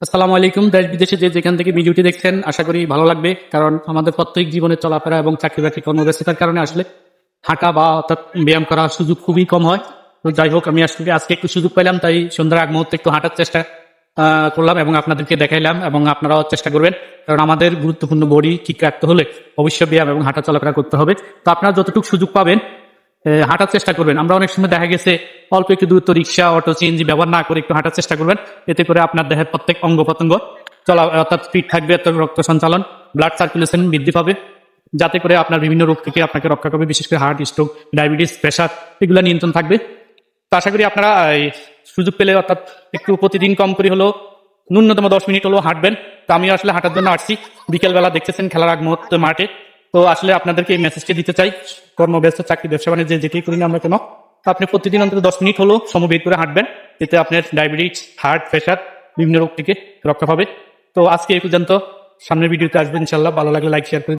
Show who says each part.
Speaker 1: আসসালামু আলাইকুম। দেশ বিদেশে যে যেখান থেকে ভিডিওটি দেখছেন আশা করি ভালো লাগবে, কারণ আমাদের প্রত্যেক জীবনের চলাফেরা এবং চাকরি বাকরি কর্মব্যস্ততার কারণে আসলে হাঁটা বা অর্থাৎ ব্যায়াম করার সুযোগ খুবই কম হয়। তো যাই হোক, আমি আজকে একটু সুযোগ পেলাম, তাই সন্ধ্যার আগ মুহূর্তে একটু হাঁটার চেষ্টা করলাম এবং আপনাদেরকে দেখাইলাম, এবং আপনারাও চেষ্টা করবেন, কারণ আমাদের গুরুত্বপূর্ণ বডি ঠিক রাখতে হলে অবশ্যই ব্যায়াম এবং হাঁটা চলাফেরা করতে হবে। তো আপনারা যতটুকু সুযোগ পাবেন হাঁটার চেষ্টা করবেন। আমরা অনেক সময় দেখা গেছে অল্প একটু দূরত্ব রিক্সা, অটো, সিএনজি ব্যবহার না করে একটু হাঁটার চেষ্টা করবেন। এতে করে আপনার দেহের প্রত্যেক অঙ্গ প্রত্যঙ্গ চলা অর্থাৎ ফিট থাকবে, অর্থাৎ রক্ত সঞ্চালন, ব্লাড সার্কুলেশন বৃদ্ধি পাবে, যাতে করে আপনার বিভিন্ন রোগ থেকে আপনাকে রক্ষা করবে, বিশেষ করে হার্ট, স্ট্রোক, ডায়াবেটিস, প্রেশার, এগুলো নিয়ন্ত্রণ থাকবে। তো আশা করি আপনারা এই সুযোগ পেলে অর্থাৎ একটু প্রতিদিন কম করে হলেও ন্যূনতম 10 মিনিট হলেও হাঁটবেন। তো আমি আসলে হাঁটার জন্য আসছি বিকেলবেলা, দেখতেছেন খেলার আগ মুহূর্তে মাঠে। তো আসলে আপনাদেরকে এই মেসেজটি দিতে চাই, কর্মব্যস্ত চাকরি ব্যবসা বাণিজ্য যেটি করি না আমরা কেন, তো আপনি প্রতিদিন অন্তত 10 মিনিট হলেও সময় বের করে হাঁটবেন। এতে আপনার ডায়াবেটিস, হার্ট, প্রেশার, বিভিন্ন রোগ থেকে রক্ষা পাবে। তো আজকে এই পর্যন্ত, সামনের ভিডিওতে আসবেন ইনশাল্লাহ। ভালো লাগলে লাইক শেয়ার করে